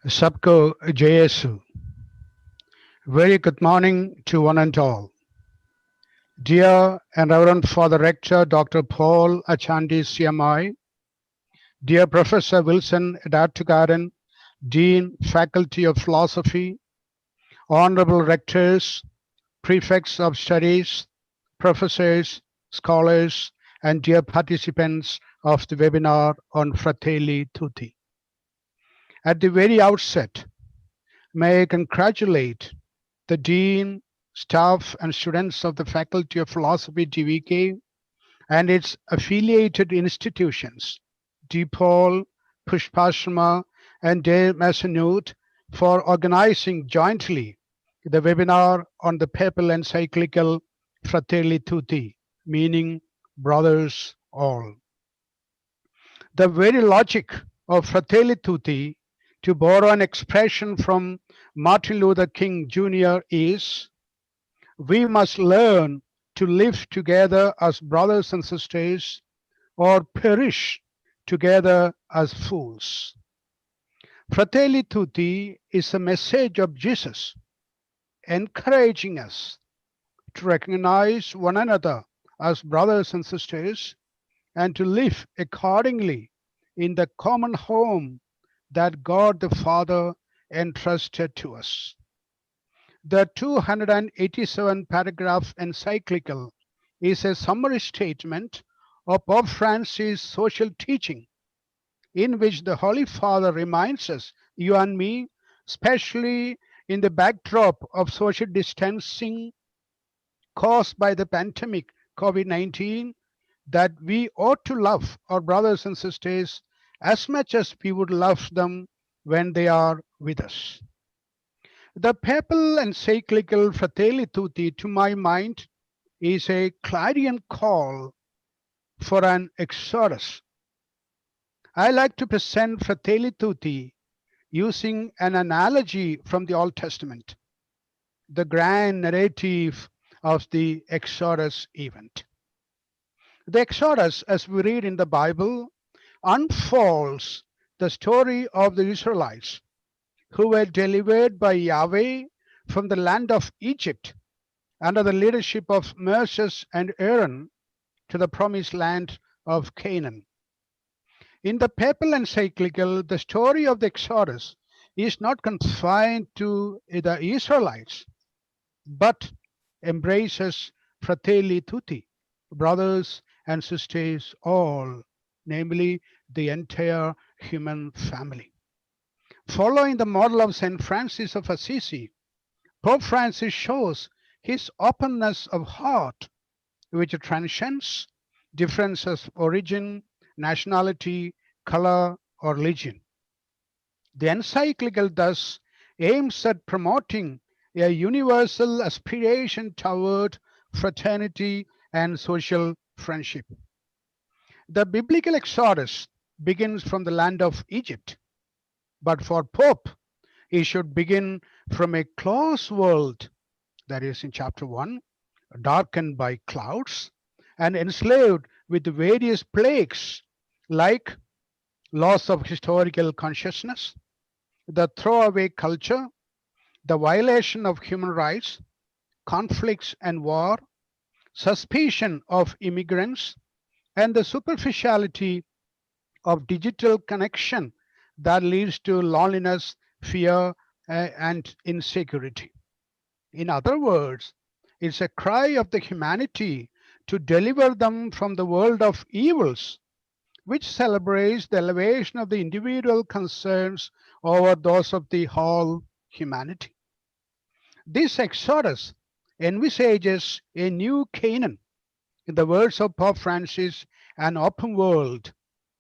Sabko Jayesu. Very good morning to one and all. Dear and Reverend Father Rector Dr. Paul Achandi CMI, dear Professor Wilson Adatugaran, Dean, Faculty of Philosophy, Honorable Rectors, Prefects of Studies, Professors, Scholars, and dear participants of the webinar on Fratelli Tutti. At the very outset, may I congratulate the Dean, staff, and students of the Faculty of Philosophy DVK and its affiliated institutions, DPOL, Pushpashrama, and De Masonood, for organizing jointly the webinar on the papal encyclical Fratelli Tutti, meaning brothers all. The very logic of Fratelli Tutti, to borrow an expression from Martin Luther King Jr., is we must learn to live together as brothers and sisters or perish together as fools. Fratelli Tutti is a message of Jesus encouraging us to recognize one another as brothers and sisters and to live accordingly in the common home that God the Father entrusted to us. The 287 paragraph encyclical is a summary statement of Pope Francis' social teaching, in which the Holy Father reminds us, you and me, especially in the backdrop of social distancing caused by the pandemic COVID-19, that we ought to love our brothers and sisters as much as we would love them when they are with us. The papal encyclical Fratelli Tutti, to my mind, is a clarion call for an exodus. I like to present Fratelli Tutti using an analogy from the Old Testament, the grand narrative of the Exodus event. The Exodus, as we read in the Bible, unfolds the story of the Israelites who were delivered by Yahweh from the land of Egypt under the leadership of Moses and Aaron to the promised land of Canaan. In the papal encyclical, the story of the Exodus is not confined to the Israelites, but embraces Fratelli Tutti, brothers and sisters all, namely the entire human family. Following the model of St. Francis of Assisi, Pope Francis shows his openness of heart, which transcends differences of origin, nationality, color, or religion. The encyclical thus aims at promoting a universal aspiration toward fraternity and social friendship. The biblical exodus begins from the land of Egypt, but for Pope, it should begin from a closed world, that is in chapter 1, darkened by clouds and enslaved with various plagues like loss of historical consciousness, the throwaway culture, the violation of human rights, conflicts and war, suspicion of immigrants, and the superficiality of digital connection that leads to loneliness, fear, and insecurity. In other words, it's a cry of the humanity to deliver them from the world of evils, which celebrates the elevation of the individual concerns over those of the whole humanity. This exodus envisages a new Canaan. In the words of Pope Francis, an open world,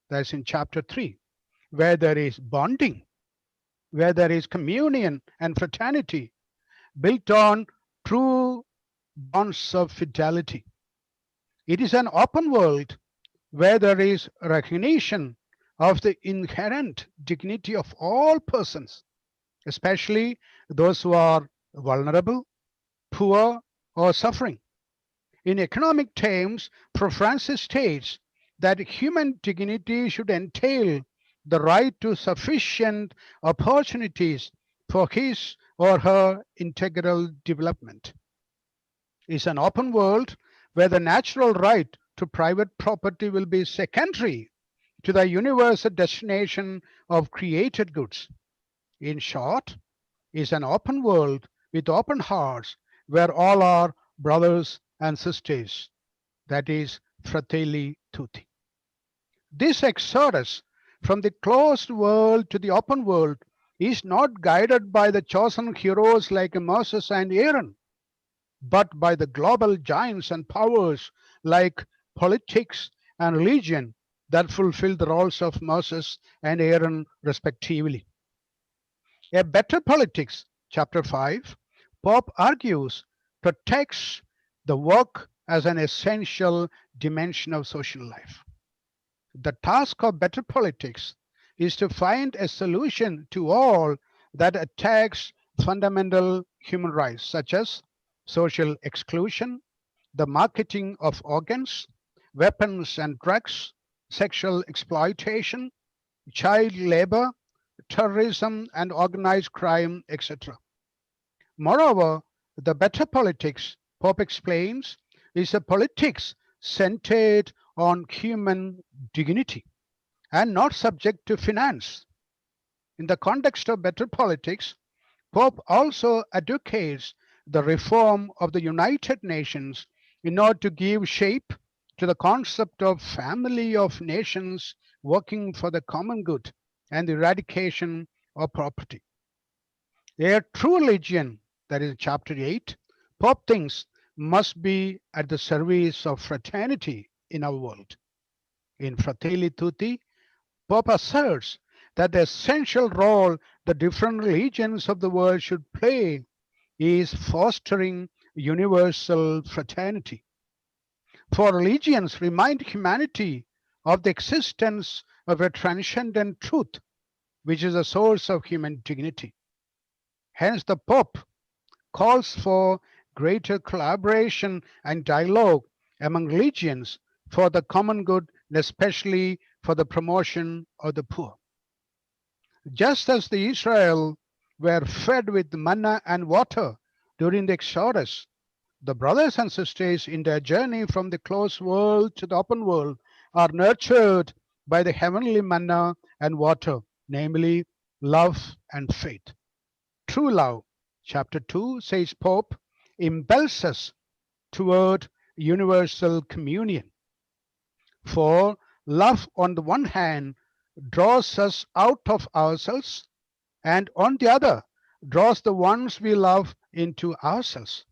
that's in chapter 3, where there is bonding, where there is communion and fraternity, built on true bonds of fidelity. It is an open world where there is recognition of the inherent dignity of all persons, especially those who are vulnerable, poor, or suffering. In economic terms, Pope Francis states that human dignity should entail the right to sufficient opportunities for his or her integral development. Is an open world where the natural right to private property will be secondary to the universal destination of created goods. In short, is an open world with open hearts where all are brothers and sisters. That is Fratelli Tutti. This exodus from the closed world to the open world is not guided by the chosen heroes like Moses and Aaron, but by the global giants and powers like politics and religion that fulfill the roles of Moses and Aaron respectively. A better politics, chapter 5, Pope argues, protects the work as an essential dimension of social life. The task of better politics is to find a solution to all that attacks fundamental human rights, such as social exclusion, the marketing of organs, weapons and drugs, sexual exploitation, child labor, terrorism and organized crime, etc. Moreover, the better politics, Pope explains, is a politics centered on human dignity and not subject to finance. In the context of better politics, Pope also advocates the reform of the United Nations in order to give shape to the concept of family of nations working for the common good and the eradication of property. A true religion, that is chapter 8, Pope thinks must be at the service of fraternity in our world. In Fratelli Tutti, Pope asserts that the essential role the different religions of the world should play is fostering universal fraternity. For religions remind humanity of the existence of a transcendent truth, which is the source of human dignity. Hence, the Pope calls for greater collaboration and dialogue among religions for the common good, and especially for the promotion of the poor. Just as the Israel were fed with manna and water during the Exodus, the brothers and sisters in their journey from the closed world to the open world are nurtured by the heavenly manna and water, namely love and faith. True love, chapter 2, says Pope, impels us toward universal communion. For love, on the one hand, draws us out of ourselves, and on the other, draws the ones we love into ourselves.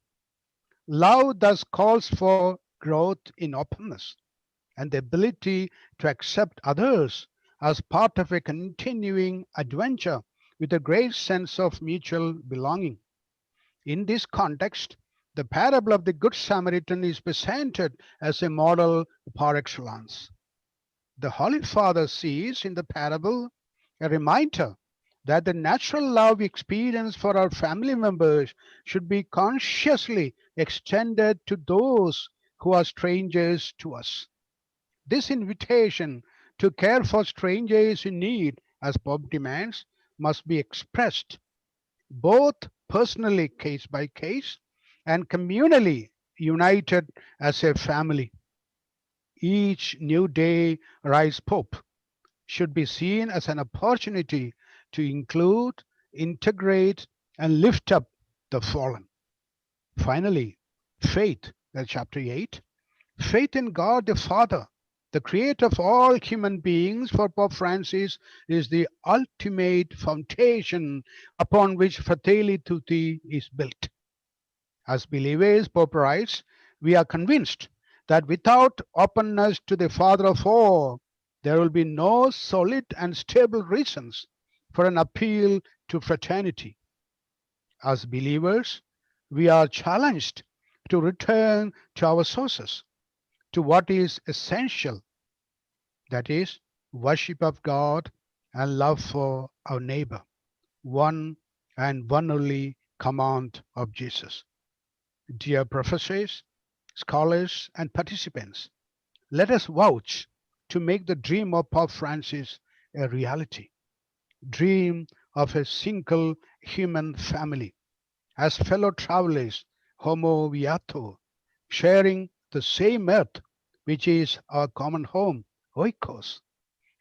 Love thus calls for growth in openness and the ability to accept others as part of a continuing adventure with a great sense of mutual belonging. In this context, the parable of the Good Samaritan is presented as a model par excellence. The Holy Father sees in the parable a reminder that the natural love we experience for our family members should be consciously extended to those who are strangers to us. This invitation to care for strangers in need, as Pope demands, must be expressed both personally, case by case, and communally, united as a family. Each new day, Rise Pope, should be seen as an opportunity to include, integrate, and lift up the fallen. Finally, faith, that's chapter 8. Faith in God the Father, the creator of all human beings, for Pope Francis, is the ultimate foundation upon which Fratelli Tutti is built. As believers, Pope writes, we are convinced that without openness to the Father of all, there will be no solid and stable reasons for an appeal to fraternity. As believers, we are challenged to return to our sources, to what is essential, that is, worship of God and love for our neighbor, one and one only command of Jesus. Dear professors, scholars, and participants, let us vouch to make the dream of Pope Francis a reality. Dream of a single human family as fellow travelers, Homo viator, sharing the same earth, which is our common home, oikos.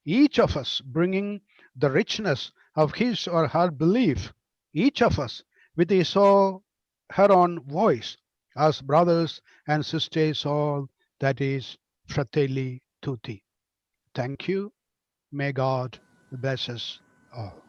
Each of us bringing the richness of his or her belief, each of us with his or her own voice, as brothers and sisters all, that is Fratelli Tutti. Thank you. May God bless us all.